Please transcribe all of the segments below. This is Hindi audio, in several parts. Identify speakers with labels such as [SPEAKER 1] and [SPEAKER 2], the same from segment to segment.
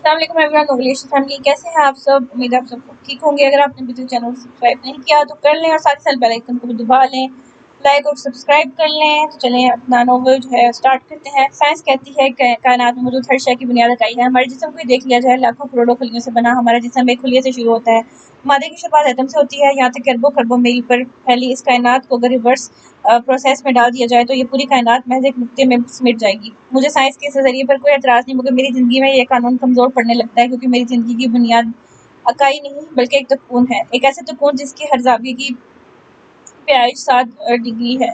[SPEAKER 1] अस्सलाम वालेकुम एवरीवन, नोवेलियस फैमिली कैसे हैं आप सब। उम्मीद है आप सब ठीक होंगे। अगर आपने अभी तक चैनल सब्सक्राइब नहीं किया तो कर लें और साथ ही साथ बेल आइकन को भी दबा लें, लाइक और सब्सक्राइब कर लें। तो चलें अपना नोवेल जो है स्टार्ट करते हैं। साइंस कहती है कि कायनात में मौजूद हर शय की बुनियाद इकाई है। हमारे जिस्म को ही देख लिया जाए, लाखों करोड़ों खलियों से बना हमारा जिस्म एक खुलिये से शुरू होता है। मादे की शुरुआत एटम से होती है, यहाँ तक कि अरबों खरबों मील पर फैली इस कायनात को अगर रिवर्स प्रोसेस में डाल दिया जाए तो ये पूरी कायनात महज एक नुक्ते में सिमट जाएगी। मुझे साइंस के इस नजरिए पर कोई एतराज नहीं, मगर मेरी जिंदगी में ये कानून कमजोर पड़ने लगता है, क्योंकि मेरी जिंदगी की बुनियाद इकाई नहीं बल्कि एक तकून है। एक ऐसे तकून जिसकी हर जाविये की प्याइश 60 डिग्री है,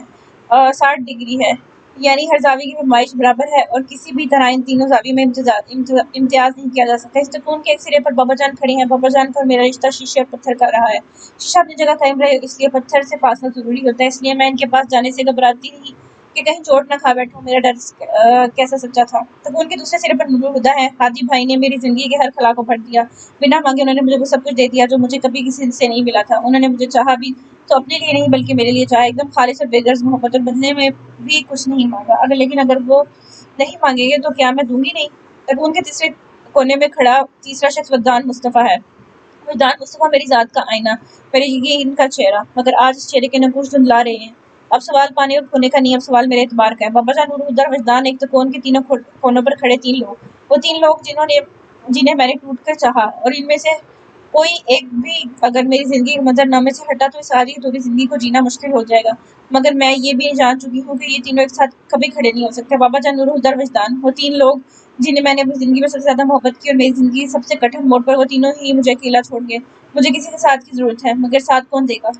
[SPEAKER 1] 60 डिग्री है, यानी हर जाविये की पैमाइश बराबर है और किसी भी तरह इन तीनों जाविये में इम्तियाज नहीं किया जा सकता। इस तकून के एक सिरे पर बाबा जान खड़े हैं। बाबा जान का और मेरा रिश्ता शीशे और पत्थर का रहा है। शीशा अपनी जगह कायम रहे, इसलिए पत्थर से फासला जरूरी होता है। इसलिए मैं इनके पास जाने से घबराती रही कि कहीं चोट ना खा बैठूं। मेरा डर कैसा सच्चा था। तकून के दूसरे सिरे पर नूरुल हुदा है। हादी भाई ने मेरी जिंदगी के हर खला को भर दिया। बिना मांगे उन्होंने मुझे वो सब कुछ दे दिया जो मुझे कभी किसी से नहीं मिला था। उन्होंने मुझे चाहा भी तो अपने लिए नहीं बल्कि मेरे लिए चाहा, एकदम खालिस और बेगर्ज मोहब्बत, और बदले में भी कुछ नहीं मांगा। लेकिन अगर वो नहीं मांगेंगे तो क्या मैं दूंगी नहीं। तकून के तीसरे कोने में खड़ा तीसरा शख्स वजदान मुस्तफा है। वजदान मुस्तफा मेरी जात का आईना, मेरे यकीन का चेहरा, मगर आज इस चेहरे के नकूश धुंधला रहे हैं। अब सवाल पाने और खोने का नहीं, अब सवाल मेरे एतबार का है। बाबा जान, नूर हुदा, वजदान, एक तकोन के तीनों कोनों पर खड़े तीन लोग, वो तीन लोग जिन्हें मैंने टूट कर चाहा, और इनमें से कोई एक भी अगर मेरी जिंदगी के मंजरनामे से हटा तो इस सारी अधूरी जिंदगी को जीना मुश्किल हो जाएगा। मगर मैं ये भी जान चुकी हूँ कि ये तीनों एक साथ कभी खड़े नहीं हो सकते। बाबा जान, नूर हुदा, वजदान, वो तीन लोग जिन्हें मैंने अपनी जिंदगी में सबसे ज्यादा मोहब्बत की, और मेरी जिंदगी के सबसे कठिन मोड़ पर वो तीनों ही मुझे अकेला छोड़ गए। मुझे किसी के साथ की जरूरत है, मगर साथ कौन देगा।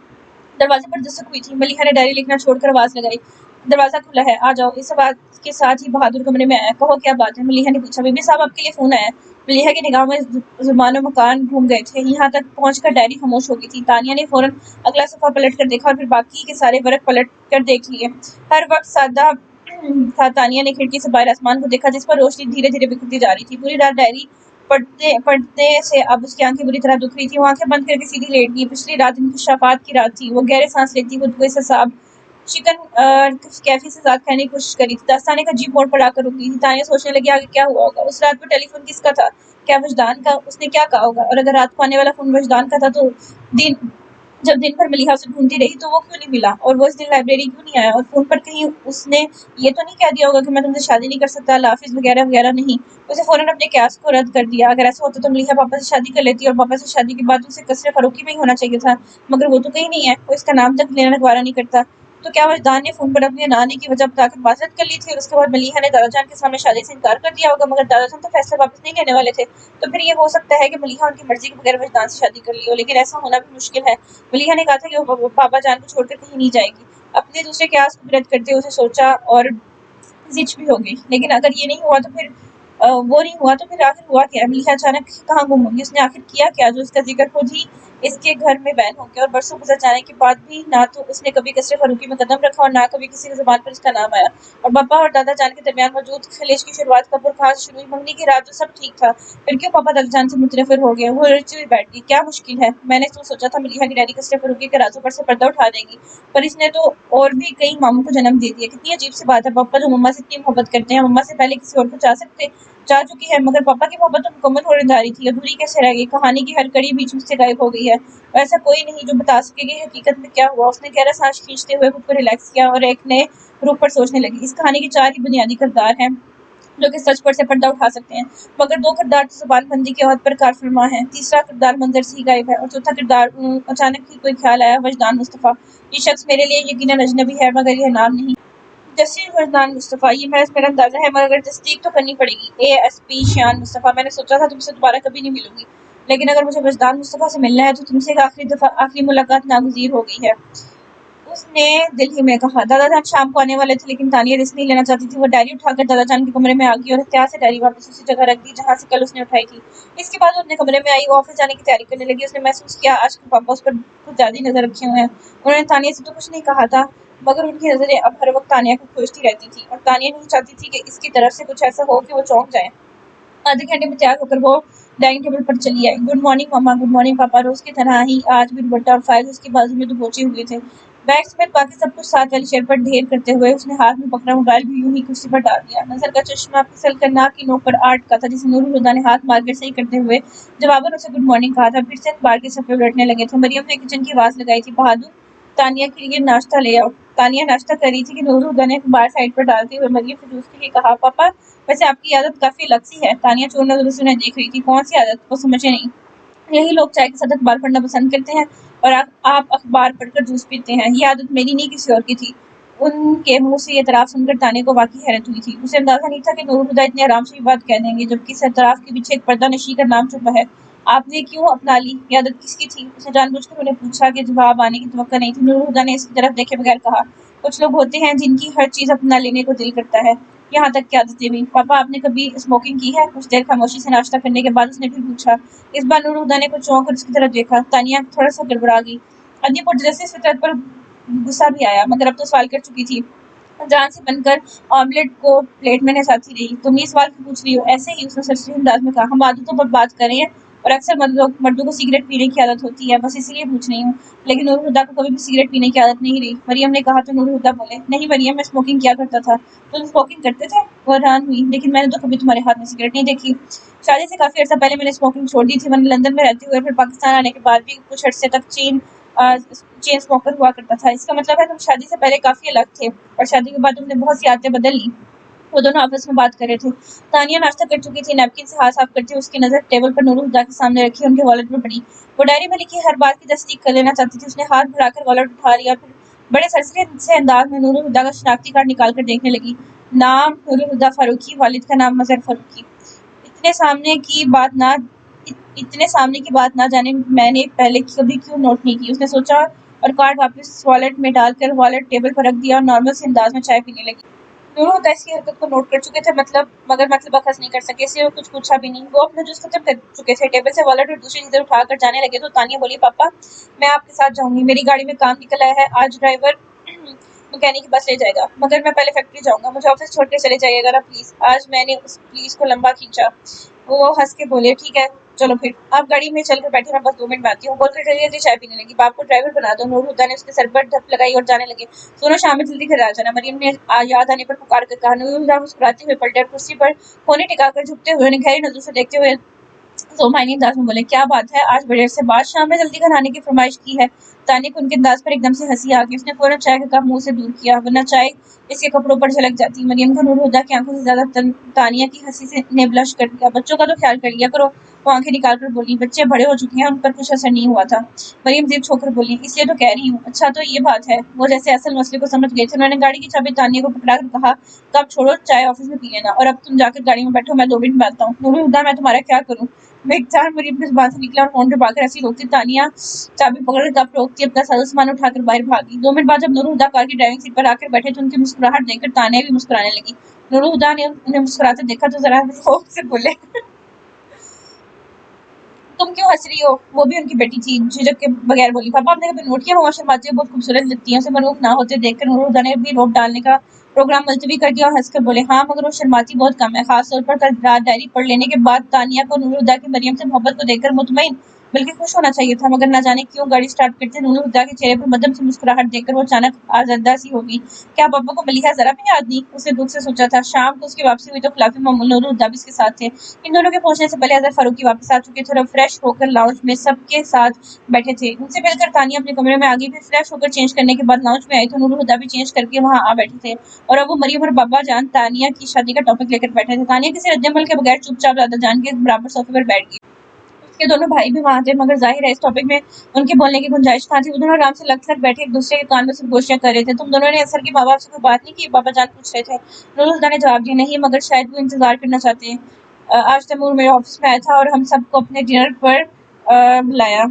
[SPEAKER 1] दरवाजे पर दस्तक हुई थी। मलिहा ने डायरी लिखना छोड़कर आवाज लगाई। दरवाजा खुला है, आ जाओ। इस आवाज के साथ ही बहादुर कमरे में आया। कहो क्या बात है, मलिहा ने पूछा। बीबी साहब, आपके लिए फोन आया है। मलिहा की निगाह में जुबानो मकान घूम गए थे। यहाँ तक पहुंचकर डायरी खामोश हो गई थी। तानिया ने फौरन अगला सफा पलट कर देखा और फिर बाकी के सारे वर्क पलट कर देख लिए। हर वक्त सादा था। तानिया ने खिड़की से बाहर आसमान को देखा, जिस पर रोशनी धीरे धीरे बिखरती जा रही थी। पूरी रात डायरी पढ़ते पढ़ते से अब उसकी आंखें बुरी तरह दुख रही थी। वो आंखें बंद करके सीधी लेट गई। पिछली रात इंकशाफात की रात थी। वो गहरे सांस लेती, खुद को इस हिसाब चिकन कैफी से साथ खाने की कोशिश करी थी। दास्ताने का जीप मोड़ पर आकर रुक गई थी। तानिया सोचने लगी, आगे क्या हुआ होगा। उस रात को टेलीफोन किसका था। क्या वजदान का। उसने क्या कहा होगा। और अगर रात को आने वाला फोन वजदान का था तो दिन जब दिन भर मलिहा उसे ढूंढती रही तो वो क्यों नहीं मिला, और वो इस दिन लाइब्रेरी क्यों नहीं आया। और फोन पर कहीं उसने ये तो नहीं कह दिया होगा कि मैं तुमसे शादी नहीं कर सकता, अल्लाह हाफिज वगैरह वगैरह। नहीं, उसे फौरन अपने क्यास को रद्द कर दिया। अगर ऐसा होता तो मलिहा पापा से शादी कर लेती, और पापा से शादी के बाद उसे कसरे फरोकी में ही होना चाहिए था। मगर वो तो कहीं नहीं है, वो इसका नाम तक लेना गवारा नहीं करता। तो क्या वजदान ने फोन पर अपने ना आने की वजह बताकर माजरत कर ली थी, और उसके बाद मलिहा ने दादाजान के सामने शादी से इनकार कर दिया होगा। मगर दादाजान तो फैसला वापस नहीं लेने वाले थे। तो फिर ये हो सकता है कि मलिहा उनकी मर्जी के बगैर वजदान से शादी कर ली हो, लेकिन ऐसा होना भी मुश्किल है। मलिहा ने कहा था कि वो बाबा जान को छोड़कर कहीं नहीं जाएगी। अपने दूसरे क्यास को भी रद्द करते हुए उसे सोचा और ज़िच भी हो गई। लेकिन अगर ये नहीं हुआ तो फिर वो नहीं हुआ तो फिर आखिर हुआ क्या? मलिहा अचानक कहाँ गुम होगी? उसने आखिर किया क्या जो इसका ज़िक्र खुद ही इसके घर में बैन हो गया? और बरसों गुज़र जाने के बाद भी ना तो उसने कभी कसरे फरूकी में कदम रखा और ना कभी किसी की ज़ुबान पर उसका नाम आया। और पापा और दादा जान के दरमियान मौजूद खलिश की शुरुआत कब और कहाँ से शुरू हुई? मंगनी की रात तो सब ठीक था। फिर क्यों पापा दादा जान से मुतनफ़िर हो गए? वो रची हुई बैठ गई। क्या मुश्किल है? मैंने तो सोचा था मलिहा की डायरी कसरे फरूकी के राज़ों पर से पर्दा उठा देगी, पर इसने तो और भी कई मामों को जन्म दे दिया। कितनी अजीब सी बात है, पापा जो मम्मा से इतनी मोहब्बत करते हैं, मम्मा से पहले किसी और को चाह चुकी है, मगर पापा की मोहब्बत तो मुकम्मल होने जा रही थी, अधूरी कैसे रह गई। कहानी की हर कड़ी बीच में से गायब हो गई है। और ऐसा कोई नहीं जो बता सके कि हकीकत में क्या हुआ। उसने गहरा सांस खींचते हुए खुद को रिलैक्स किया और एक नए रूप पर सोचने लगी। इस कहानी के चार ही बुनियादी किरदार हैं जो कि सच पर से पर्दा उठा सकते हैं, मगर दो किरदार तो ज़ुबानबंदी के औहद पर कारफरमा हैं। तीसरा किरदार मंजर से ही गायब है, और चौथा किरदार अचानक ही कोई ख्याल आया, वजदान मुस्तफ़ा। ये शख्स मेरे लिए यकीनन अजनबी है, मगर यह नाम नहीं। जस्टिस वजदान मुस्तफ़ा, ये महज मेरा अंदाज़ा है, मगर तस्दीक तो करनी पड़ेगी। एएसपी शियान मुस्तफ़ा, मैंने सोचा था तुमसे दोबारा कभी नहीं मिलूंगी, लेकिन अगर मुझे वजदान मुस्तफ़ा से मिलना है तो तुमसे एक आखिरी मुलाकात नागुज़ीर हो गई है। उसने दिल ही में कहा। दादाजान शाम को आने वाले थे, लेकिन तानिया रिस्क नहीं लेना चाहती थी। वो डायरी उठाकर दादाजान के कमरे में आ गई और एहतियात से डायरी वापस उसी जगह रख दी जहाँ से कल उसने उठाई थी। इसके बाद वो अपने कमरे में आई। वो ऑफिस जाने की तैयारी करने लगी। उसने महसूस किया आजकल पापा उस पर कुछ ज्यादा ही नजर रखे हुए हैं। उन्होंने तानिया से तो कुछ नहीं कहा था, मगर उनकी नजरें अब हर वक्त तानिया को खोजती रहती थी, और तानिया नहीं चाहती थी कि इसकी तरफ से कुछ ऐसा हो कि वो चौंक जाए। आधे घंटे में तैयार होकर वो डाइनिंग टेबल पर चली आई। गुड मॉर्निंग मम्मा, गुड मॉर्निंग पापा। रोज की तरह ही आज भी दुपट्टा और फाइल उसके बाजू में दबोचे हुए थे। बैग समेत बाकी सब कुछ साथ वाली चेयर पर ढेर करते हुए उसने हाथ में पकड़ा मोबाइल भी यूं ही कुर्सी पर डाल दिया। नजर का चश्मा फिसल कर नाक की नोक पर आ अटका था, जिसे नूरुल हुदा ने हाथ मार कर सही करते हुए जवाबन उसे गुड मॉर्निंग कहा था। फिर से अखबार के सफ़े उलटने लगे थे। मरियम ने किचन की आवाज लगाई थी, बहादुर तानिया के लिए नाश्ता ले आओ। तानिया नाश्ता कर रही थी कि नूरुल हुदा ने अखबार साइड पर डालते हुए मरियम से उसके लिए कहा, पापा वैसे आपकी आदत काफी अलग सी है। तानिया चोर नजरों से उन्हें देख रही थी। कौन सी आदत? वो समझे नहीं। यही लोग चाय के साथ अखबार पढ़ना पसंद करते हैं और आप अखबार पढ़कर जूस पीते हैं। ये आदत मेरी नहीं किसी और की थी। उनके मुंह से ये एतराफ़ सुनकर तानिया को वाकई हैरत हुई थी। उसे अंदाजा नहीं था कि नूरुल हुदा इतने आराम से ये बात कह देंगे, जबकि इस एतराफ़ के पीछे एक पर्दा नशी का नाम छुपा है। आपने क्यों अपना ली? ये आदत किसकी थी? उसने जानबूझकर उन्हें पूछा कि जवाब आने की तवक्को नहीं थी। नूरुल हुदा ने इसकी तरफ देखे बगैर कहा, कुछ लोग होते हैं जिनकी हर चीज़ अपना लेने को दिल करता है, यहाँ तक की आदतें भी। पापा आपने कभी स्मोकिंग की है? कुछ देर खामोशी से नाश्ता करने के बाद उसने फिर पूछा। इस बार नूरुल हुदा ने कुछ चौंक कर उसकी तरफ देखा। तानिया थोड़ा सा गड़बड़ा गई। अदनी पुरजैसे इस फितरत पर गुस्सा भी आया, मगर अब तो सवाल कर चुकी थी। जान से बनकर ऑमलेट को प्लेट में नचाती रही। तुम ये सवाल क्यों पूछ रही हो? ऐसे ही, उसने सरसरी अंदाज में कहा। हम आदतों पर बात कर रहे हैं और अक्सर मर्दों को सिगरेट पीने की आदत होती है, बस इसीलिए पूछ रही हूँ। लेकिन नूरुल हुदा को कभी भी सिगरेट पीने की आदत नहीं रही। मरियम ने कहा तो नूरुल हुदा बोले, नहीं मरियम, मैं स्मोकिंग किया करता था। तुम स्मोकिंग करते थे? वो हैरान हुई, लेकिन मैंने तो कभी तुम्हारे हाथ में सिगरेट नहीं देखी। शादी से काफी अर्सा पहले मैंने स्मोकिंग छोड़ दी थी। मैंने लंदन में रहते हुए फिर पाकिस्तान आने के बाद भी कुछ अर्से तक चेन स्मोकर हुआ करता था। इसका मतलब है तुम शादी से पहले काफी अलग थे और शादी के बाद तुमने बहुत सी आदतें बदल ली। वो दोनों आपस में बात कर रहे थे। तानिया नाश्ता कर चुकी थी। नैपकिन से हाथ साफ करती हुए उसकी नजर टेबल पर नूरुल हुदा के सामने रखी उनके वॉलेट में पड़ी। वो डायरी में लिखी हर बात की तस्दीक कर लेना चाहती थी। उसने हाथ बढ़ाकर वॉलेट उठा लिया, फिर बड़े सरसरी से अंदाज में नूरुल हुदा का शनाख्ती कार्ड निकाल कर देखने लगी। नाम नूरुल हुदा फारूकी, वालिद का नाम मजहर फारूकी। इतने सामने की बात ना इतने सामने की बात ना जाने मैंने पहले कभी क्यों नोट नहीं की, उसने सोचा और कार्ड वापस वॉलेट में डालकर वॉलेट टेबल पर रख दिया और नॉर्मल से अंदाज में चाय पीने लगी। नूरुल हुदा इसकी हरकत को नोट कर चुके थे, मगर मतलब अखज़ नहीं कर सके, इसलिए वो कुछ पूछा भी नहीं। वो अपना जूस खत्म कर चुके थे। टेबल से वॉलेट और दूसरी चीजें उठाकर जाने लगे तो तानिया बोली, पापा मैं आपके साथ जाऊंगी, मेरी गाड़ी में काम निकल आया है। आज ड्राइवर मैकेनिक की बस ले जाएगा, मगर मैं पहले फैक्ट्री जाऊंगा। मुझे ऑफिस छोड़ के चले जाइएगा ना प्लीज। आज मैंने उस प्लीज को लंबा खींचा। वो हंस के बोले, ठीक है चलो फिर। आप गाड़ी में चलकर बैठे, मैं बस 2 मिनट में आती हूँ। बोलकर जल्दी जल्दी चाय पीने लगी। बाप को ड्राइवर बना दो। नूरुल हुदा ने उसके सर पर धप लगाई और जाने लगे। दोनों शाम में जल्दी घर आ जाना। मरियम ने याद आने पर पुकार कर कहा। नूरुल हुदा मुस्कुराते हुए पलटे और कुर्सी पर कोने टिकाकर झुकते हुए उन्हें गहरी नजरों से देखते हुए तो मायने अंदाज में बोले, क्या बात है, आज बड़े से बाद शाम में जल्दी घर आने की फरमाइश की है? तानिया को उनके अंदाज पर एकदम से हंसी आ गई। उसने फौरन चाय का कप मुंह से दूर किया, वरना चाय इसके कपड़ों पर झलक जाती। मरियम को नूरुल हुदा की आंखों से ज्यादा तानिया की हंसी से ने ब्लश कर दिया। बच्चों का तो ख्याल कर लिया करो। वो आंखें निकाल कर बोली, बच्चे बड़े हो चुके हैं, उन पर कुछ असर नहीं हुआ था। मरियम जीभ छोड़कर बोली, इसलिए तो कह रही हूँ। अच्छा तो ये बात है। वो जैसे असल मसले को समझ गए थे। उन्होंने गाड़ी की चाबी तानिया को पकड़ा कर कहा, कप छोड़ो, चाय ऑफिस में पी लेना, और अब तुम जाकर गाड़ी में बैठो, मैं 2 मिनट में आता हूँ। नूरुल हुदा, मैं तुम्हारा क्या करूँ? बेख्तियार मरियम की जुबान से निकला और होंठ दबाकर ऐसी रोकती। तानिया चाबी पकड़कर कप रोकती, अपना सारा सामान उठाकर बाहर भागी। 2 मिनट बाद जब नूरुल हुदा कार की ड्राइविंग सीट पर आकर बैठे तो उनकी मुस्कुराहट देखकर तानिया भी मुस्कुराने लगी। नूरुल हुदा ने उन्हें मुस्कुराते देखा तो जरा खौफ से बोले, तुम क्यों हंस रही हो? वो भी उनकी बेटी थी। झिझक के बगैर बोली, पापा आपने कभी नोट किया हुआ शर्माती है, बहुत खूबसूरत लगती है। उसे मरूफ ना होते देखकर नूरुल हुदा ने भी रोक डालने का प्रोग्राम मुलतवी कर दिया और हंसकर बोले, हाँ मगर वो शर्माती बहुत कम है, खासतौर पर कल रात डायरी पढ़ लेने के बाद। तानिया को नूरुल हुदा की मरियम से मोहब्बत को देखकर मुतमईन बल्कि खुश होना चाहिए था, मगर न जाने क्यों गाड़ी स्टार्ट करते नूरुल हुदा के चेहरे पर मध्यम से मुस्कुराहट देखकर वो अचानक आजरदा सी हो गई। क्या पापा को मलिहा जरा भी याद नहीं? उसने दुख से सोचा था। शाम को उसकी वापसी हुई तो खिलाफी मामूल नूरुल हुदा भी उसके साथ थे। इन दोनों के पहुंचने से पहले अजहर फारूकी वापस आ चुके थे और फ्रेश होकर लाउंज में सबके साथ बैठे थे। उनसे मिलकर तानिया अपने कमरे में आ गई। फिर फ्रेश होकर चेंज करने के बाद लाउंज में आई तो नूरुल हुदा भी चेंज करके वहां आ बैठे थे और अब वो मरियम और बाबा जान तानिया की शादी का टॉपिक लेकर बैठे थे। तानिया किसी रद्दमल के बगैर चुपचाप दादा जान के बराबर सोफे पर बैठ गई। उसके दोनों भाई भी वहां थे, मगर जाहिर है इस टॉपिक में उनके बोलने की गुंजाइश कहाँ थी। वो दोनों आराम से लग लग बैठे एक दूसरे के कान में सिर्फ गोशियां कर रहे थे। तुम दोनों ने असर के माँ बाप से कोई बात नहीं की? बाबा जान पूछ रहे थे। नूरुल हुदा ने जवाब दिया, नहीं, मगर शायद वो इंतजार करना चाहते हैं। आज तैमूर मेरे ऑफिस में आया था और हम सबको अपने डिनर पर बुलाया।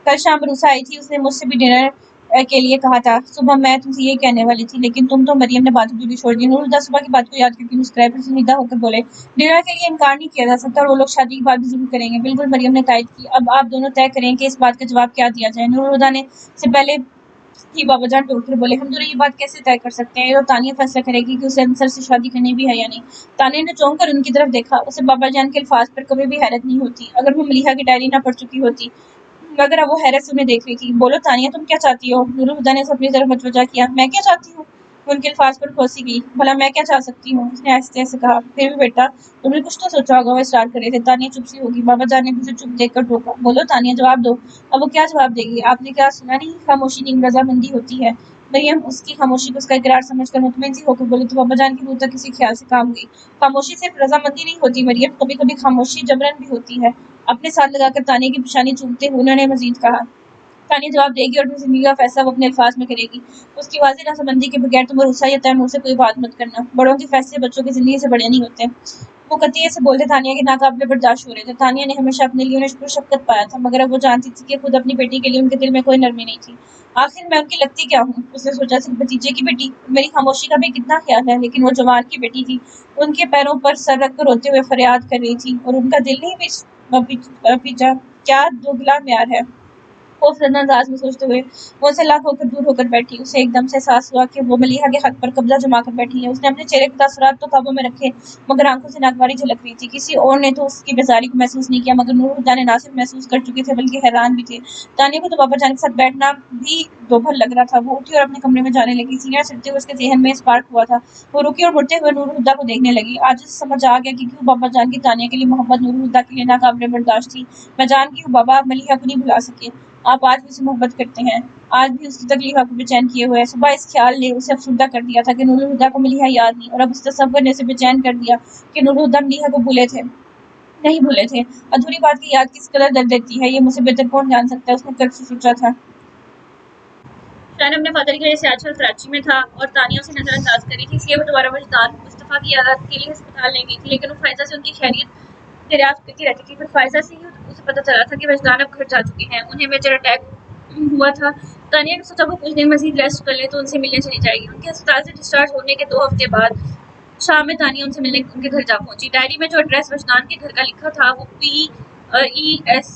[SPEAKER 1] कल शाम रूसा आई थी, उसने मुझसे भी डिनर के लिए कहा था। सुबह मैं तुमसे यही कहने वाली थी, लेकिन तुम तो मरियम ने बात दूरी छोड़ दी। नूरुल हुदा सुबह की बात को याद करके मुस्कुराए, फिर संजीदा होकर बोले, डिनर के लिए इनकार नहीं किया जा सकता और वो लोग शादी की बात भी जरूर करेंगे। बिल्कुल, मरियम ने तायद की। अब आप दोनों तय करें कि इस बात का जवाब क्या दिया जाए। नूरुल हुदा ने से पहले कि बाबा जान टोक कर बोले हम दोनों ये बात कैसे तय कर सकते हैं, तो तानिया फैसला करेगी कि उसे अंसर से शादी करनी भी है या नहीं। तानिया ने चौंक कर उनकी तरफ देखा, उसे बाबा जान के अल्फाज पर कभी भी हैरत नहीं होती। अगर वो मलीहा की डायरी ना पढ़ चुकी होती, मगर अब वो हैरत से उन्हें देख रही थी। बोलो तानिया, तुम क्या चाहती हो? नूरुल हुदा ने अपनी तरफ मतवजा किया। मैं क्या चाहती हूँ? वो उनके अल्फाज पर खोसी गई। भला मैं क्या चाह सकती हूँ? उसने आहिस्ते ऐसे कहा। फिर भी बेटा, तुमने कुछ तो सोचा होगा, वो इसरार कर रहे थे। तानिया चुप सी होगी। बाबा जान ने उसे चुप देखकर टोका। बोलो तानिया, जवाब दो। अब वो क्या जवाब देगी? आपने क्या सुना नहीं? खामोशी नीम रजामंदी होती है। मरियम उसकी खामोशी को उसका इकरार समझकर मुतमईन सी होकर बोली तो बाबा जान की रूह तक किसी ख्याल से काम गई। खामोशी सिर्फ रजामंदी नहीं होती मरियम, कभी कभी खामोशी जबरन भी होती है। अपने साथ लगाकर तानिया की पेशानी चूमते हुए उन्होंने मजीद कहा। तानिया जवाब देगी और अपनी जिंदगी का फैसला वो अपने अल्फाज में करेगी। उसकी वाज़ेह रजामंदी के बगैर तुम भरोसा या तैमूर से कोई बात मत करना। बड़ों के फैसले बच्चों की जिंदगी से बड़े नहीं होते। वो कतीये से बोलते तानिया के नाकाबिले बर्दाश्त हो रहे थे। तानिया ने हमेशा अपने लिए उन्हें शफकत पाया था, मगर अब वो जानती थी कि खुद अपनी बेटी के लिए उनके दिल में कोई नरमी नहीं थी। आखिर मैं उनकी लगती क्या हूँ? उसने सोचा, सिर्फ भतीजे की बेटी। मेरी खामोशी का भी कितना ख्याल है, लेकिन वो जवान की बेटी थी। उनके पैरों पर सर रख कर रोते हुए फरियाद कर रही थी और उनका दिल नहीं पीछा। क्या दोगला म्यार है। खौफजदा अंदाज में सोचते हुए वो उनसे लाख होकर दूर होकर बैठी। उसे एकदम से एहसास हुआ कि वो मलीहा के हक पर कब्जा जमा कर बैठी है। उसने अपने चेहरे के तासुरात तो काबू में रखे, मगर आंखों से नागवारी झलक रही थी। किसी और ने तो उसकी बेजारी को महसूस नहीं किया, मगर नूर हुदा ने ना सिर्फ महसूस कर चुके थे बल्कि हैरान भी थे। तानिया को तो बाबा जान के साथ बैठना भी दोभर लग रहा था। वो उठी और अपने कमरे में जाने लगी। सीनियर चढ़ते हुए उसके जहन में स्पार्क हुआ था। वो रुकी और मुड़ते हुए नूर हुदा को देखने लगी। आज उसे समझ आ गया कि क्यों बाबा जान की तानिया के लिए मोहब्बत नूर हुदा के लिए नाकाबिले बर्दाश्त थी। मैं जानती हूँ बाबा, आप मलीहा को नहीं भुला सके। आप आज भी उससे मोहब्बत करते हैं, आज भी उसकी तकलीफ आपको बेचैन किए हुए है। सुबह इस ख्याल ने उसे अफसुर्दा कर दिया था कि नूरुल हुदा को मलीहा याद नहीं, और अब इस तसव्वुर ने उसे बेचैन कर दिया कि नूरुल हुदा मलीहा को भूले थे, नहीं भूले थे। अधूरी बात की याद किस कदर दर्द देती है, ये मुझसे बेहतर कौन जान सकता है। उसने कर्ज से सोचा था। शायद अपने फादर की वजह से आजकल कराची में था और तानिया उसे नजरअंदाज करी थी, इसलिए वो दोबारा वजदान मुस्तफ़ा की यादात के लिए अस्पताल नहीं गई थी। लेकिन वो फायजा से उनकी खैरियत दरियाफ्त करती रहती थी। फिर फायजा से ही उसे पता चला था कि वजदान अब घर जा चुके हैं। उन्हें मेजर अटैक हुआ था। तानिया ने सोचा वो कुछ दिन मजीद रेस्ट कर ले तो उनसे मिलने चली जाएगी। उनके अस्पताल से डिस्चार्ज होने के 2 हफ्ते बाद शाम में तानिया उनसे मिलने उनके घर जा पहुंची। डायरी में जो एड्रेस वजदान के घर का लिखा था वो PESH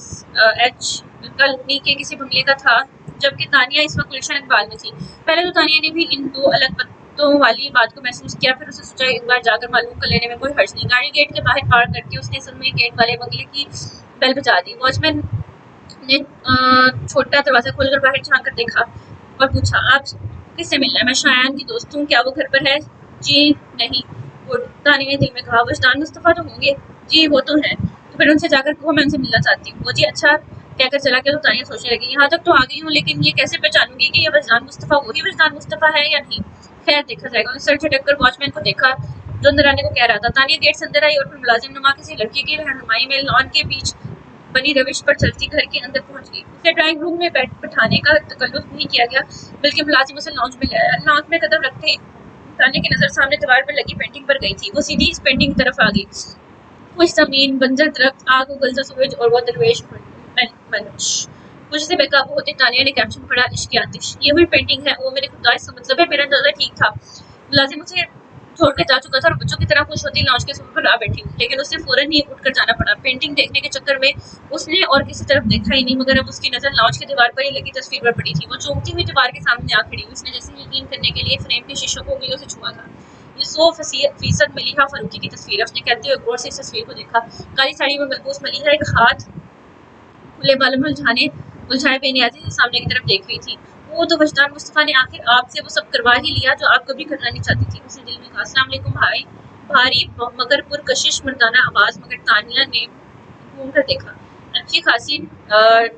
[SPEAKER 1] कॉलोनी के किसी बंगले का था, जबकि तानिया इस वक्त गुलशन इकबाल में थी। पहले तो तानिया ने भी इन 2 अलग पत्तों वाली बात को महसूस किया, फिर उसे सोचा एक बार जाकर मालूम कर लेने में कोई हर्ज नहीं। गाड़ी गेट के बाहर पार्क करके उसने सुनमई गेट वाले बंगले की बेल बजा दी। वॉचमैन ने छोटा दरवाजा खोलकर बाहर झांक कर देखा और पूछा, आप किससे मिलना है? मैं शायान की दोस्त हूँ, क्या वो घर पर है? जी नहीं। तानिया ने दिल में कहा, वजदान मुस्तफ़ा तो होंगे। जी वो तो है। तो फिर उनसे जाकर कहो मैं उनसे मिलना चाहती हूँ। वो जी अच्छा कहकर चला गया। तो तानिया सोचने लगी, यहाँ तक तो आ गई हूँ, लेकिन ये कैसे पहचानूंगी कि ये वजदान मुस्तफ़ा वही वजदान मुस्तफ़ा है या नहीं? खैर देखा जाएगा। उन्हें सर झटक कर वॉचमैन को देखा जो अंदर आने को कह रहा था। तानिया गेट से अंदर आई और फिर मुलाजिम नुमा किसी लड़की की रहनुमाई में लॉन के बीच बनी रविश पर चलती घर के अंदर पहुंच गई। उसे ड्राइंग रूम में बैठाने का तकल्लुफ नहीं किया गया, बल्कि मुलाजिम उसे लॉन्च में ले आया। लॉन्च में कदम रखते ही तानिया की नजर सामने दीवार पर लगी पेंटिंग पर गई थी। वो सीधी इस पेंटिंग की तरफ आ गई। कुछ जमीन, बंजर दरख्त, आग उगलता सूरज और वो दरवेश मंच। कुछ से बेकाबू होते तानिया ने कैप्शन पढ़ा, इश्क की आतिश। ये वही पेंटिंग है। वो मेरे खुदा, इसका मतलब है मेरा अंदाजा ठीक था। मुलाजिम उसे छोड़कर जा चुका था और बच्चों की तरह खुश होती लॉन्च के सोफे पर आ बैठी, लेकिन उसे फौरन ही उठकर जाना पड़ा। पेंटिंग देखने के चक्कर में उसने और किसी तरफ देखा ही नहीं, मगर अब उसकी नजर लॉन्च की दीवार पर ही लगी तस्वीर पर पड़ी थी। वो चौंकती हुई दीवार के सामने आ खड़ी। उसने जैसे यकीन करने के लिए फ्रेम के शीशों को उंगलियों से छुआ था। ये 100% मलीहा फारूकी की तस्वीर है। उसने कहते हुए गौर से इस तस्वीर को देखा। काली साड़ी में मलबूस मलीहा एक हाथ खुले बालों में उलझाए बेनियाजी सामने की तरफ देख रही थी। वो तो वजदान मुस्तफ़ा ने आखिर आपसे वो सब करवा ही लिया जो आप कभी करना नहीं चाहती थी। उसने दिल में कहा, अस्सलाम वालेकुम भाई। भारी मगर पुरकशिश मर्दाना आवाज, मगर तानिया ने घूम कर देखा। अच्छी खासी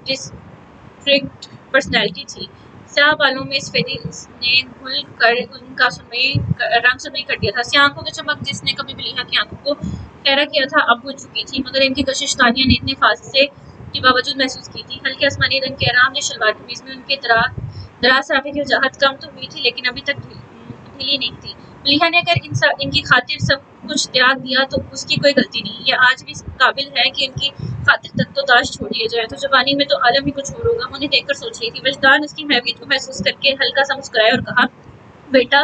[SPEAKER 1] डिस्ट्रिक्ट पर्सनैलिटी थी। स्याह बालों में सफेदी ने घुल कर उनका रंग सुनमई कर दिया था। स्याह आंखों की चमक जिसने कभी मलीहा की आंखों को खैरा किया था अब बुझ चुकी थी, मगर इनकी कशिश तानिया ने इतने फासले के बावजूद महसूस की थी। हल्के आसमानी रंग के आरामदेह शलवार कमीज में उनके दराज सराफे की वजाहत कम तो हुई थी, लेकिन अभी तक ढीली नहीं थी। मलीहा ने अगर इनकी खातिर सब कुछ त्याग दिया तो उसकी कोई गलती नहीं। ये आज भी इस काबिल है कि इनकी खातिर तक तो ताश छोड़ दिया जाए। तो जवानी में तो आलम ही कुछ और होगा। उन्हें देखकर सोच रही थी। वजदान उसकी महवियत को महसूस करके हल्का सा मुस्कुराया और कहा, बेटा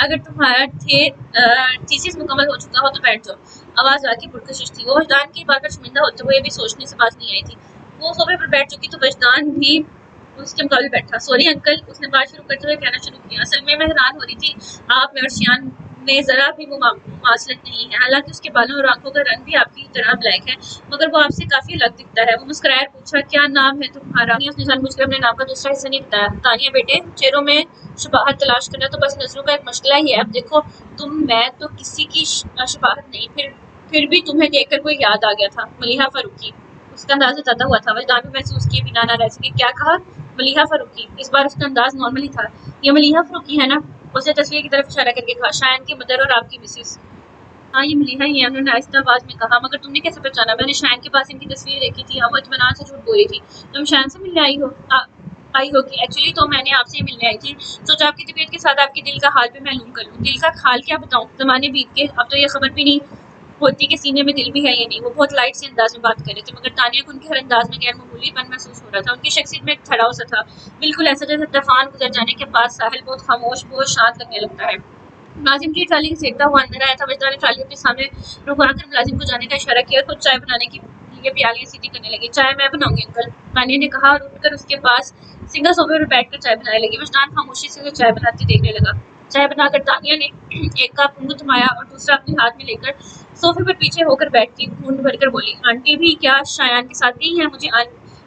[SPEAKER 1] अगर तुम्हारा थीसिस मुकम्मल हो चुका हो तो बैठ जाओ। आवाज वाकई पुरकशिश थी। वो वजदान की बात पर शर्मिंदा होते हुए भी सोचने से बात नहीं आई थी। वो सोफे पर बैठ चुकी तो वजदान भी उसके मुकाबले बैठा। सॉरी अंकल, उसने बात शुरू करते हुए कहना शुरू किया। असल में मैं हैरान हो रही थी, आप में और शियान में जरा भी मुमासलत नहीं है। हालांकि उसके बालों और आंखों का रंग भी आपकी तरह ब्लैक है, मगर वो आपसे काफी अलग दिखता है। वो मुस्कुराया, पूछा क्या नाम है तुम्हारा? उसने जानबूझकर अपने नाम का दूसरा हिस्सा नहीं बताया। तानिया बेटे, चेहरों में शबाहत तलाश करना तो बस नजरों का एक मशगला ही है। अब देखो तुम, मैं तो किसी की शबाहत नहीं, फिर भी तुम्हें देखकर कोई याद आ गया था, मलिहा फारूकी। उसका अंदाज जताता हुआ था। वजदान भी महसूस किए बिना ना रह सके। क्या कहा? मलिहा फारूकी। इस बार उसका अंदाज नॉर्मल ही था। ये मलिहा फारूकी है ना? उसने तस्वीर की तरफ इशारा करके कहा। शायन की मदर और आपकी मिसेस। हाँ, ये मलिहा ही है, उन्होंने आहिस्ता आवाज में कहा। मगर तुमने कैसे पहचाना? मैंने शायन के पास इनकी तस्वीर देखी थी। हाँ, वो इत्मीनान से झूठ बोली थी। तुम शायन से मिलने आई हो? आई होगी। एक्चुअली तो मैंने आपसे ही मिलने आई थी। सोचा आपकी तबीयत के साथ आपके दिल का हाल भी मालूम कर लूँ। दिल का हाल क्या बताऊँ? जमाने बीत के अब तो ये खबर भी नहीं होती कि सीने में दिल भी है या नहीं। वो बहुत लाइट से अंदाज में बात कर रहे थे, मगर तानिया को उनके हर अंदाज में गैर मामूलीपन महसूस हो रहा था। उनकी शख्सियत में एक ठहराव सा था, बिल्कुल ऐसा जैसे तूफान गुजर जाने के बाद साहिल बहुत खामोश, बहुत शांत लगने लगता है। मुलाजिम की ट्राली घसीटता हुआ अंदर आया था। वजदार ने ट्राली अपने सामने रुकवाकर मुलाजिम को जाने का इशारा किया। खुद चाय बनाने की लिए प्यालियां सीधी करने लगी। चाय मैं बनाऊंगी अंकल, तानिया ने कहा और उठकर उसके पास सिंगल सोफे पर बैठकर चाय बनाने लगी। वजदान खामोशी से उसे चाय बनाती देखने लगा। चाय बनाकर तानिया ने एक कप मुंह थमाया और दूसरा अपने हाथ में लेकर सोफे पर पीछे होकर बैठती घूंट भरकर बोली, आंटी भी क्या शायान के साथ गई है? मुझे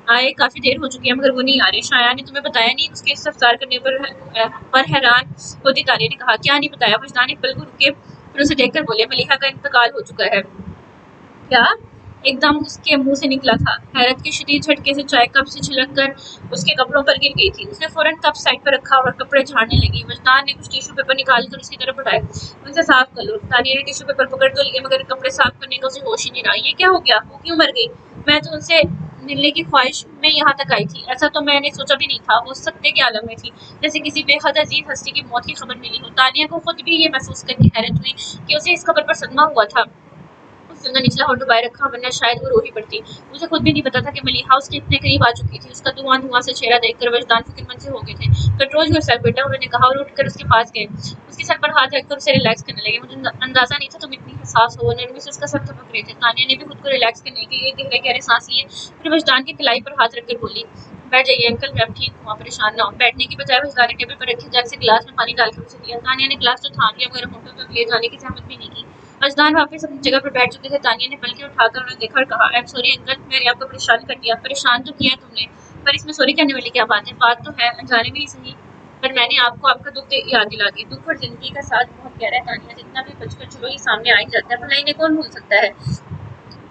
[SPEAKER 1] आए काफी देर हो चुकी है, मगर वो नहीं आ रहे। शायान ने तुम्हें बताया नहीं? उसके इस रफ्तार करने पर हैरान होती तानिया ने कहा। क्या नहीं बताया? वजदान एक पल को रुके, फिर उसे देखकर बोले, मलिहा का इंतकाल हो चुका है। क्या? एकदम उसके मुंह से निकला था। हैरत के शदीद झटके से चाय कप से छिलक कर उसके कपड़ों पर गिर गई थी। उसने फौरन कप साइड पर रखा और कपड़े झाड़ने लगी। वजदान ने कुछ टिश्यू पेपर निकाल कर उसकी तरफ बढ़ाए। उनसे साफ कर लो। तानिया ने टिश्यू पेपर पकड़ तो लिए, मगर कपड़े साफ करने का उसे होश ही नहीं रहा। ये क्या हो गया? वो क्यों मर गई? मैं तो उनसे मिलने की ख्वाहिश में यहाँ तक आई थी। ऐसा तो मैंने सोचा भी नहीं था। वो सत्ते के आलम में थी, जैसे किसी बेहद अजीज हस्ती की मौत की खबर मिली हो। तानिया को खुद भी ये महसूस करके हैरत हुई कि उसे इस खबर पर सदमा हुआ था। उसने निचला होठ दबाए रखा, वरना शायद वो रो ही पड़ती। उसे खुद भी नहीं पता था कि मलिहा उसके इतने करीब आ चुकी थी। उसका धुआं से चेहरा देखकर वजदान फिक्रमंद से हो गए थे। कंट्रोल योरसेल्फ बेटा, उन्होंने कहा और उठकर उसके पास गए। उसके सर पर हाथ रखकर उसे रिलैक्स करने लगे। मुझे अंदाजा नहीं था तुम इतनी हसास हो। नरमी से उसका सर थपक रहे थे। तानिया ने भी खुद को रिलैक्स करने के लिए गहरे गहरे सांस लिए, फिर वजदान की कलाई पर हाथ रखकर बोली, बैठ जाइए अंकल, मैं अब ठीक हूँ, आप परेशान ना हो। बैठने की बजाय वजदान ने टेबल पर रखे जग से गिलास में पानी डालकर उसे दिया। तानिया ने गिलास तो थाम लिया, मगर होंठों तक ले जाने की जहमत भी नहीं की। वजदान वापस अपनी जगह पर बैठ चुके थे। तानिया ने पलकें उठाकर उन्हें देखा और कहा, आई एम सॉरी अंकल, मैंने आपको परेशान कर दिया। परेशान तो किया है तुमने, पर इसमें सॉरी कहने वाली क्या बात है? बात तो है, अनजाने में ही सही, पर मैंने आपको आपका दुख याद दिला दी। दुख और जिंदगी का साथ बहुत गहरा है तानिया, जितना भी बचकर चलो ये सामने आ ही जाता है, भलाई इन्हें कौन भूल सकता है?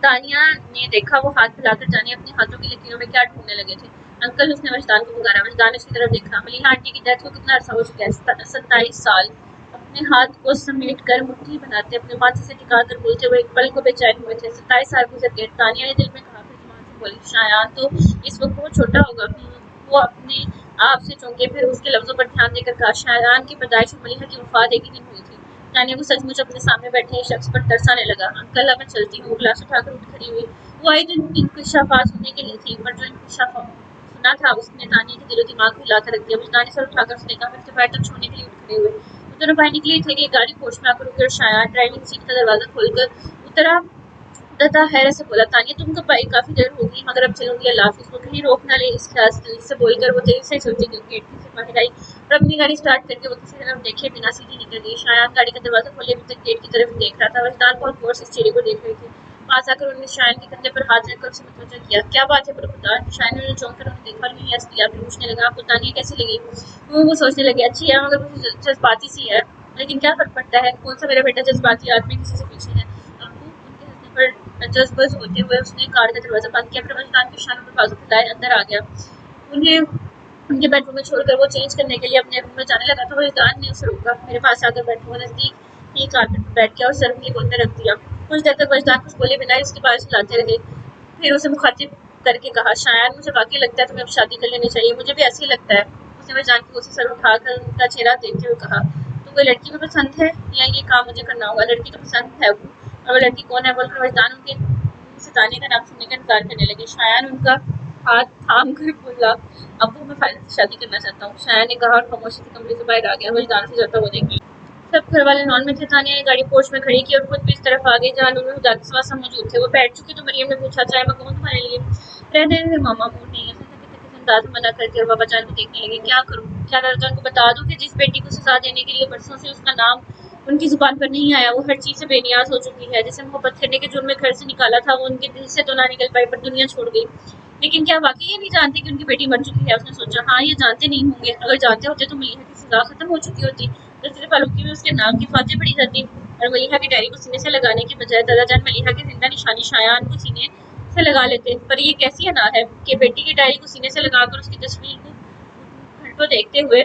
[SPEAKER 1] तानिया ने देखा वो हाथ फैलाकर जाने अपने हाथों की लकीरों में क्या ढूंढने लगे थे। अंकल, उसने वजदान को पुकारा। वजदान ने उसकी तरफ देखा। मलिहा आंटी की डेथ को कितना अरसा हो चुका है? 27 साल। अपने हाथ को समेट कर मुट्ठी बनाते अपने माथे से टिका कर बोलते हुए एक पल को बेचैन हुए थे। 27 साल गुजर गए। तानिया ने दिल में कहा, फिर जुबान से बोली, शायद तो इस वक्त बहुत छोटा होगा। वो अपने आप से चौंके, फिर उसके लफ्जों पर ध्यान देकर कहा, शायद की पैदाइश और मलिहा की वफात एक ही दिन हुई थी। तानिया को सचमुच अपने सामने बैठे एक शख्स पर तरस आने लगा। अंकल, अब मैं चलती हूँ। गिलास उठाकर उठ खड़ी हुई। वो आई तो इंकशाफात सुनने के लिए थी, पर जो इंकशाफ सुना था उसने तानिया के दिलो दिमाग को हिलाकर रख दिया। वजदान ने सर उठाकर उसने कहा, फिर दोपहर तक छोड़ने के लिए उठ खड़े हुए। वो दोनों बाहर निकले थे कि गाड़ी पोर्च में आकर रुकी और शायद ड्राइविंग सीट का दरवाजा खोलकर उतरा तथा हैरत से बोला, तानिया तुम कब आई? काफी देर होगी, मगर अब चलूंगी, अल्लाह हाफिज़। वो कहीं रोक ना ले इस ख्याल से बोलकर वो तेजी से चलती गेट से बाहर आई और अपनी गाड़ी स्टार्ट करके वो किसी तरफ देखे बिना सीधी निकल गई। शायद गाड़ी का दरवाजा खोले अभी तक गेट की तरफ देख रहा था। वजदान बहुत गौर से इस चेहरे को देख रहे थे। पास आकर उन्होंने शायन के कंधे पर हाथ रखकर उसे मुतवज्जो किया। क्या बात है बरखुदा? शायन ने चौंक कर उन्हें देखा और यूं हंस दिया। फिर पूछने लगा, आपको तानिया कैसी लगी? वो सोचने लगे, अच्छी है, मगर वो जज्बाती सी है। लेकिन क्या फर्क पड़ता है? कौन सा मेरा बेटा जज्बाती आदमी किसी से पीछे है? अब्बू, उनके हंसने पर जज्बस होते हुए उसने कार का दरवाजा बंद किया। फिर वजदान के शानों पर बाजू फैलाए अंदर आ गया। उन्हें उनके बेडरूम में छोड़कर वो चेंज करने के लिए अपने रूम में जाने लगा, तो वजदान ने उसे रोका। मेरे पास आकर बैठो। वो नजदीक ही कारपेट पर बैठ गया और सर अपनी गोद में रख दिया। कुछ देर तक वजदान कुछ बोले बिना उसके बाल हिलाते रहे। फिर उसे मुखातिब करके कहा, शायद मुझे वाकई लगता है तुम्हें अब शादी कर लेनी चाहिए। मुझे भी ऐसे ही लगता है। उसने वजदान की गोद से सर उठाकर उनका चेहरा देखते हुए कहा, तो कोई लड़की में पसंद है या ये काम मुझे करना होगा? लड़की तो पसंद है वो, और वो लड़की कौन है? बोलकर वजदान उनके मुंह से तानिया का नाम सुनने का इनकार करने लगे। शायद उनका हाथ थाम कर बोला, अब्बू मैं फायदे से शादी करना चाहता हूँ। शायद ने कहा और खामोशी से कमरे से बाहर आ गया। वजदान से जाता हुआ देखी। सब घर वाले नॉन में थे। तानिया ने गाड़ी पोर्च में खड़ी की और खुद भी इस तरफ आ गई जहाँ नूर हुदा के सिवा सब मौजूद थे। वो बैठ चुकी तो मरियम ने पूछा, चाय मंगाऊं तुम्हारे लिए? रहने दे मामा, मूड नहीं है। मुमताज़ मना करती और बाबा जान को देखने लगी। क्या करूँ? क्या दादा जान को बता दूँ कि जिस बेटी को सजा देने के लिए बरसों से उसका नाम उनकी जुबान पर नहीं आया, वो हर चीज़ से बेनियाज हो चुकी है। जिसे मोहब्बत करने के जुर्म में घर से निकाला था, वो उनके दिल से तो ना निकल पाई पर दुनिया छोड़ गई। लेकिन क्या वाकई ये नहीं जानती कि उनकी बेटी मर चुकी है? उसने सोचा, हाँ ये जानते नहीं होंगे, अगर जानते होते तो मलिहा की सजा खत्म हो चुकी होती, तो सिर्फ आलूकी में उसके नाम की फातेह पड़ी जाती और मलिहा की डायरी को सीने से लगाने की बजाय दादा जान मलिहा की जिंदा निशानी शायान को सीने से लगा लेते। पर ये कैसी अना है कि बेटी की डायरी को सीने से लगाकर उसकी तस्वीर को घंटों देखते हुए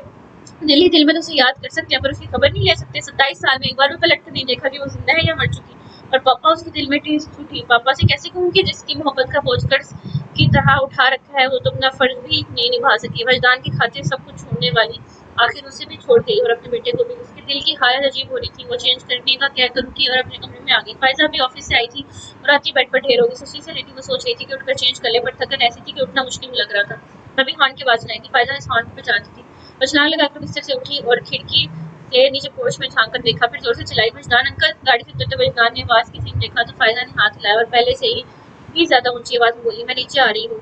[SPEAKER 1] दिल ही दिल में तो उसे याद कर सकते हैं पर उसकी खबर नहीं ले सकते। 27 साल में एक बार भी पलट कर नहीं देखा कि वो जिंदा है या मर चुकी। और पापा उसके दिल में टीस छूटी। पापा से कैसे कहूँ कि जिसकी मोहब्बत का बोझ कर्ज की तरह उठा रखा है, वो तो अपना फर्ज भी नहीं निभा सकी। वजदान की खातिर सब कुछ छोड़ने वाली आखिर उसे भी छोड़ गई और अपने बेटे को भी। उसके दिल की हालत अजीब हो रही थी। वो चेंज करने का कहकर उठी और अपने कमरे में आ गई। फायजा भी ऑफिस से आई थी और आती बेड पर ढेर होगी। सुशी से लेटी वो सोच रही थी कि उठकर चेंज कर ले, पर थकन ऐसी थी कि उठना मुश्किल लग रहा था। तभी हॉर्न की आवाज सुनाई थी। फायजा इस हॉर्न पे जानती थी। वो छलांग लगाकर बिस्तर से उठी और खिड़की से नीचे पोर्च में झांक कर देखा, फिर जोर से चिल्लाई, वजदान अंकल। गाड़ी से उतरते वजदान ने आवाज की सीन देखा तो फायजा ने हाथ हिलाया और पहले से ही भी ज्यादा ऊंची आवाज में बोली, मैं नीचे आ रही हूँ।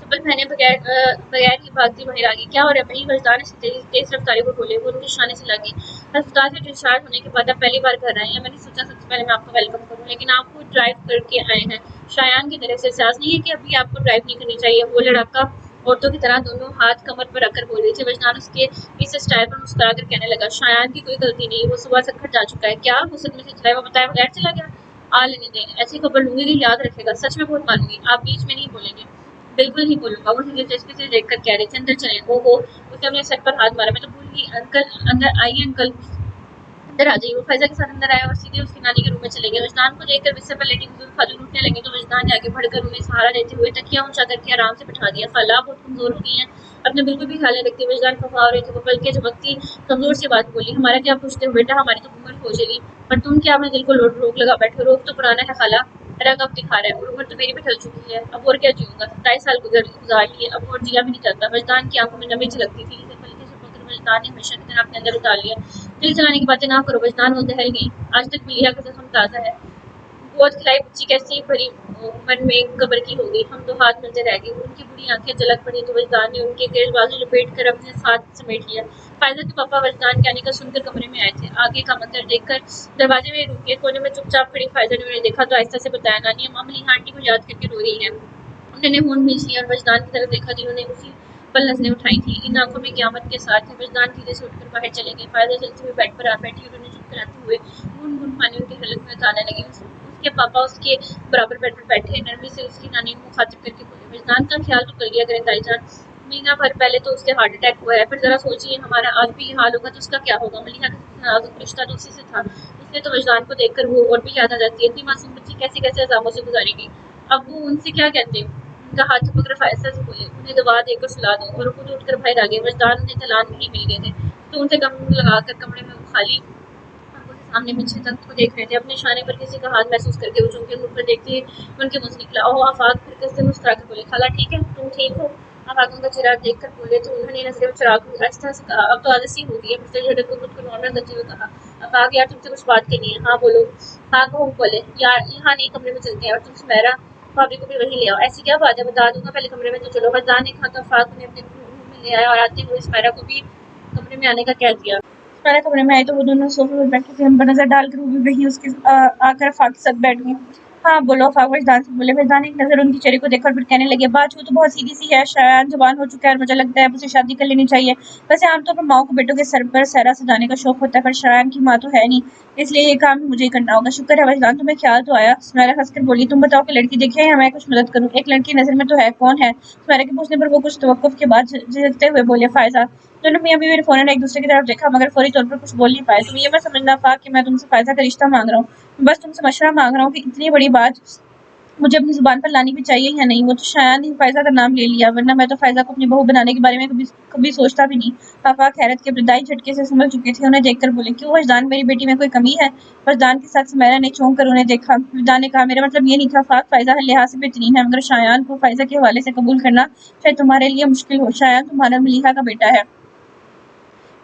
[SPEAKER 1] चप्पल पहने बगैर ही भागती बाहर आ गई। क्या हो रहा है भाई? वजदान ने तेज रफ्तारी को बोले। वो उनके शाने से लगी। अस्पताल से डिस्चार्ज होने के बाद आप पहली बार घर आए हैं। मैंने सोचा सबसे पहले मैं आपका वेलकम करूँ, लेकिन आप खुद ड्राइव करके आए हैं। शायान की तरह से एहसास नहीं है कि अभी आपको ड्राइव नहीं करनी चाहिए? वो लड़का औरतों की तरह दोनों हाथ कमर पर रखकर बोल रही थी। वजदान उसके इस स्टाइल पर मुस्कुरा कर कहने लगा, शायान की कोई गलती नहीं, वो सुबह से खट जा चुका है। क्या? वो सदमे से चिल्लाई। वो बताया बगैर चला गया? आ लेने दें, ऐसी खबर लूंगी कि याद रखेगा। सच में बहुत मानूंगी। आप बीच में नहीं बोलेंगे? बिल्कुल नहीं बोलूंगा। वो दिलचस्पी से देखकर कह रहे थे, अंदर चले। ओहो, उसने अपने सर पर हाथ मारा। मैं तो भूल गई। अंकल अंदर आइए अंकल। अंदर आ जाइए। वो फैजा के साथ अंदर आया और सीधे उसकी नानी के रूम में चले गए। वजदान को देखकर बिस्तर पर लेटी बुजुर्ग खातून उठने लगी तो वजदान ने आगे बढ़कर उन्हें सहारा देते हुए तकिया ऊंचा करके आराम से बिठा दिया। खाला बहुत कमजोर हो गई हैं, अपने बिल्कुल भी ख्याल नहीं रखती। वजदान खफा हो रहे थे वो, बल्कि झपकती कमजोर सी बात बोली, हमारा क्या पूछते हो बेटा, हमारी तो उम्र हो चली, पर तुम क्या अपने दिल को रोक लगा बैठे? रोक तो पुराना है खाला, रंग अब दिखा रहा है और उम्र तो मेरी भी ढल चुकी है। अब और क्या जीऊंगा? 27 साल गुजार लिए, अब और जिया भी नहीं जाता। वजदान की आंखों में नमी झलकती थी। वजदान ने हमेशा की तरह अपने अंदर उतार लिया। दिल चलाने की बातें ना करो। वजदान वो दहल गई। आज तक मलिहा का जख्म ताज़ा है। गोद खिलाई बच्ची कैसी भरी उम्र में कब्र की हो गई। हम तो हाथ मिलते रह गए। उनकी बुरी आंखें झलक पड़ी तो वजदान ने उनके गिरद बाजू लपेट कर अपने साथ समेट लिया। फायजा के पापा वजदान के आने का सुनकर कमरे में आए थे। आगे का मंजर देखकर दरवाजे में रुके। कोने में चुपचाप खड़ी फायजा ने उन्हें देखा तो आहिस्ता से बताया, नानी अम्मा मलिहा आंटी को याद करके रो रही है। उन्होंने होंठ खींच लिया और वजदान की तरफ देखा जिन्होंने उसी पल नजरें उठाई थी। इन आंखों में क़यामत के साथ थे। वजदान धीरे से उठकर बाहर चले गए। फायदा चलते हुए बेड पर आ बैठी और उन्हें चुप कराते हुए गुनगुन पानी उनके हलक में उतारने लगी। उसके पापा उसके बराबर बेड पर बैठे नरमी से उसकी नानी को मुखातिब करके बोले, वजदान का ख्याल तो कर लिया करें ताई जान, महीना भर पहले तो उसके हार्ट अटैक हुआ है, फिर जरा सोचिए हमारा आज भी ये हाल होगा तो उसका क्या होगा? मलिहा का सबसे नाजुक रिश्ता तो उसी से था, इसलिए तो वजदान को देखकर वो और भी याद आ जाती है। इतनी मासूम बच्ची कैसे कैसे अज़ामों से गुजारेगी? अब वो उनसे क्या कहते? उनका हाथ पकड़ फायजा से बोले, उन्हें दवा देकर सुला दो। और खुद उठकर बाहर आ गए। वजदान उन्हें तलान नहीं मिल गए थे तो उनसे कम लगाकर कमरे में वो खाली आंखों से सामने पीछे तक को देख रहे थे। अपने इशारे पर किसी का हाथ महसूस करके वो चौंके मुड़ कर देखते उनके मुंह से निकला, ओह आफाक। फिर कैसे मुस्कुरा कर बोले, खाला ठीक है, तुम ठीक हो? आफाक उनका चेहरा देख कर बोले तो उन्होंने नजरें चिराग आहिस्ता से कहा, अब तो आदत सी हो गई है। फिर से झटक को खुद को नॉर्मल करते हुए कहा, आफाक यार तुमसे कुछ बात करनी है। हाँ बोलो। हाँ को बोले, यार यहाँ नहीं कमरे में चलते हैं और तुम सुमेरा भाभी को भी वहीं ले आओ। ऐसी क्या बात है? बता दूंगा, पहले कमरे में तो चलो। वजदान ने कहा तो आफाक उन्हें अपने रूम में ले आया और आते हुए सुमेरा को भी कमरे में आने का कह दिया। सुमेरा कमरे में आई तो वो दोनों सोफे पर बैठे थे। हम पर नजर डालकर वो भी वहीं उसके आकर आफाक के साथ बैठ गई। हाँ बोलो। आफाक वजदान से बोले। वजदान एक नजर उनकी चेहरे को देखा और फिर कहने लगे, बात हो तो बहुत सीधी सी है, शायद जवान हो चुका है और मुझे लगता है उसे शादी कर लेनी चाहिए। वैसे आमतौर पर माओ को बेटों के सर पर सहरा सजाने का शौक होता है, पर शायान की माँ तो है नहीं, इसलिए ये काम मुझे ही करना होगा। शुक्र है वजदान तुम्हें ख्याल तो आया। सुमेरा हंसकर बोली, तुम बताओ कि लड़की देखी है या मैं कुछ मदद करूँ? एक लड़की नजर में तो है, कौन है? सुमेरा के पूछने पर वो कुछ तवक्कुफ के बाद झिझकते हुए बोले, फायजा। दोनों मियां बीवी ने फौरन एक दूसरे की तरफ देखा मगर फौरी तौर पर कुछ बोल नहीं पाए। तुम ये मत समझना आफाक कि मैं तुमसे फायजा का रिश्ता मांग रहा हूँ, बस तुमसे मशवरा मांग रहा हूँ कि इतनी बड़ी बात मुझे अपनी जुबान पर लानी भी चाहिए या नहीं। वो तो शायद ही फायजा का नाम ले लिया, वरना मैं तो फायजा को अपनी बहू बनाने के बारे में कभी सोचता भी नहीं। आफाक हैरत के इब्तदाई झटके से संभल चुके थे। उन्हें देखकर बोले, क्यों वजदान, मेरी बेटी में कोई कमी है? वजदान के साथ सुमेरा ने चौंक कर उन्हें देखा। वजदान ने कहा, मेरा मतलब ये नहीं था आफाक, फायजा हर लिहाज से बेहतरीन है, मगर शायान को फायजा के हवाले से कबूल करना शायद तुम्हारे लिए मुश्किल हो। शायान तुम्हारा मलिहा का बेटा है,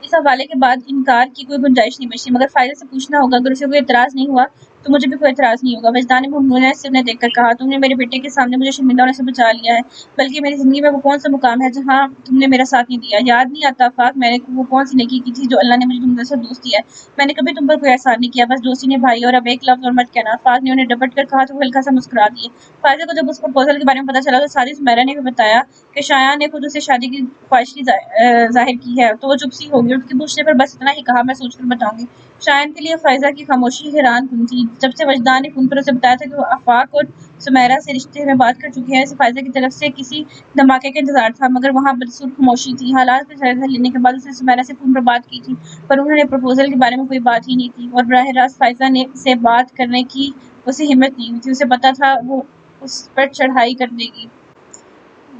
[SPEAKER 1] इस हवाले के बाद इनकार की कोई गुंजाइश नहीं बची, मगर फायदे से पूछना होगा। अगर उसे कोई एतराज नहीं हुआ तो मुझे भी कोई एतराज़ नहीं होगा। वजदान ममनून से उन्हें देखकर कहा, तुमने मेरे बेटे के सामने मुझे शर्मिंदा होने से बचा लिया है, बल्कि मेरी ज़िंदगी में वो कौन सा मुकाम है जहाँ तुमने मेरा साथ नहीं दिया। याद नहीं आता आफाक, मैंने वो कौन सी नेकी की थी जो अल्लाह ने मुझे तुमसे दोस्त दिया है। मैंने कभी तुम पर कोई एहसान नहीं किया, बस दोस्ती निभाई। और अब एक लफ्ज़ और मत कहना। आफाक ने उन्हें डपट कर कहा तो वो हल्का सा मुस्कुरा दिए। फायजा को जब उस प्रपोजल के बारे में पता चला तो सारी सुमेरा ने भी बताया कि शायान ने खुद उससे शादी की ख्वाहिश ज़ाहिर की है, तो वो चुप सी हो गई। उसके पूछने पर बस इतना ही कहा, मैं सोचकर बताऊंगी। शायान के लिए फायजा की खामोशी हैरान कुन थी। जब से वजदान ने फ़ोन पर उसे बताया था कि वो आफाक और सुमेरा से रिश्ते में बात कर चुके हैं, इसे फायजा की तरफ से किसी धमाके का इंतजार था, मगर वहाँ बदसूर खामोशी थी। हालात का जायजा लेने के बाद उसने सुमेरा से फ़ोन पर बात की थी, पर उन्होंने प्रपोजल के बारे में कोई बात ही नहीं की और बराह रास्त फायजा ने से बात करने की उसे हिम्मत नहीं हुई थी। उसे पता था वो उस पर चढ़ाई कर देगी।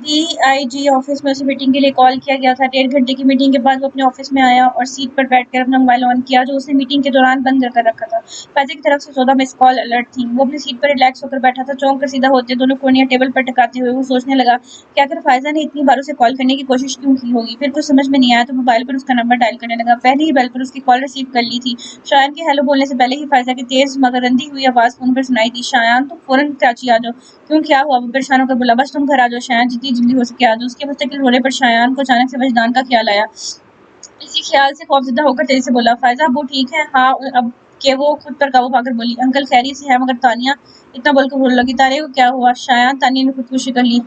[SPEAKER 1] डीआईजी ऑफिस में उसे मीटिंग के लिए कॉल किया गया था। 1.5 घंटे की मीटिंग के बाद वो अपने ऑफिस में आया और सीट पर बैठकर अपना मोबाइल ऑन किया, जो उसने मीटिंग के दौरान बंद कर रखा था। फायजा की तरफ से 14 मिस कॉल अलर्ट थी। वो अपनी सीट पर रिलैक्स होकर बैठा था। चौंक कर सीधा होते दोनों कोनियां टेबल पर टकाते हुए वो सोचने लगा कि आखिर फायजा ने इतनी बार उसे कॉल करने की कोशिश क्यों की होगी। फिर कुछ समझ में नहीं आया तो मोबाइल पर उसका नंबर डायल करने लगा। पहली ही बेल पर उसकी कॉल रिसीव कर ली थी। शायान के हेलो बोलने से पहले ही फायजा की तेज मगर रंधी हुई आवाज़ फ़ोन पर सुनाई दी। शायान, तुम फ़ौरन कराची आ जाओ। क्यों, क्या हुआ? वो परेशान होकर बोला। बस तुम घर आ जाओ शायान, जितनी जल्दी हो सके आ जाओ। उसके मुस्तकिल रोने पर शायान को अचानक से वजदान का ख्याल आया। इसी ख्याल से खौफज़दा होकर तेजी से बोला, फायजा वो ठीक है? हाँ, अब के वो खुद पर काबू पाकर बोली, अंकल खैरियत से है, मगर तानिया इतना बोलकर बोलने लगी, तानिया को क्या हुआ? शायान, तानिया ने खुदकुशी कर ली।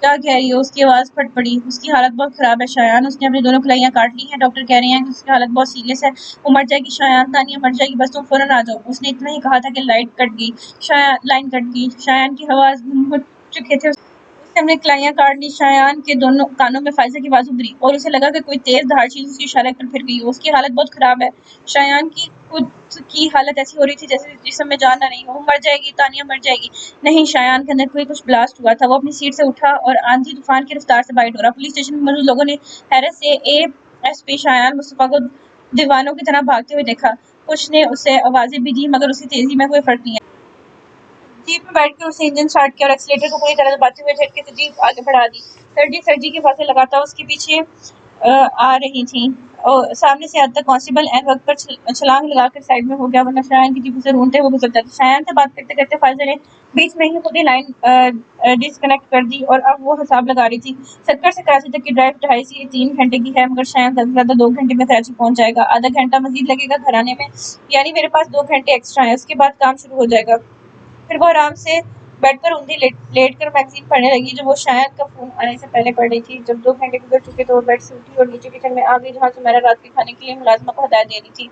[SPEAKER 1] क्या कह रही हो? उसकी आवाज़ फट पड़ी। उसकी हालत बहुत ख़राब है शायान, उसने अपनी दोनों कलाइयाँ काट ली हैं। डॉक्टर कह रहे हैं कि उसकी हालत बहुत सीरियस है। वो मर जाएगी शायान, तानिया मर जाएगी, बस तुम फ़ौरन आ जाओ। उसने इतना ही कहा था कि लाइन कट गई। शायान की आवाज़ गुम हो चुके थे। उसने अपनी कलाइयाँ काट ली। शायान के दोनों कानों में फायजा की आवाज़ उभरी और उसे लगा कि कोई तेज़ धार चीज़ उसकी इशारे पर फिर गई हो। उसकी हालत बहुत ख़राब है। शायान की खुद की हालत ऐसी हो रही थी जैसे जिस्म में जान ना रही हो। वो मर जाएगी, तानिया मर जाएगी। नहीं, शायान के अंदर कोई कुछ ब्लास्ट हुआ था। वो अपनी सीट से उठा और आंधी तूफान की रफ्तार से बाहर दौड़ा। पुलिस स्टेशन में मौजूद लोगों ने हैरत से एएसपी शायान मुस्तफा को दीवानों की तरह भागते हुए देखा। कुछ ने उसे आवाज़ें भी दी, मगर उसकी तेज़ी में कोई फ़र्क नहीं आया। जीप में बैठकर उसने इंजन स्टार्ट किया और एक्सीलेटर को पूरी तरह दबाते हुए झटके से जीप आगे बढ़ा दी। सर्जी की आवाज़ें लगातार उसके पीछे आ रही थीं और सामने से आता कांस्टेबल ऐन वक्त पर छलांग लगाकर साइड में हो गया, वरना शायान की जीप उसे ढूंढते हुए गुजर जाती। शायान से बात करते करते फायजा ने बीच में ही खुद ही लाइन डिस्कनेक्ट कर दी और अब वो हिसाब लगा रही थी। सक्कर से कराची तक की ड्राइव 2.5 से 3 घंटे की है, मगर शायद ज़्यादा से ज़्यादा 2 घंटे में कराची पहुंच जाएगा। आधा घंटा मजीद लगेगा घर आने में, यानी मेरे पास 2 घंटे एक्स्ट्रा है। उसके बाद काम शुरू हो जाएगा। फिर वो आराम से बेड पर ऊँधी लेट कर मैगज़ीन पढ़ने लगी, जो वो शायद का फ़ोन आने से पहले पढ़ रही थी। जब 2 घंटे गुज़र चुके तो वो बेड से उठी और नीचे किचन में आ गई, जहाँ सुमैरा रात के खाने के लिए मुलाज़िमा को हदायत दे रही थी।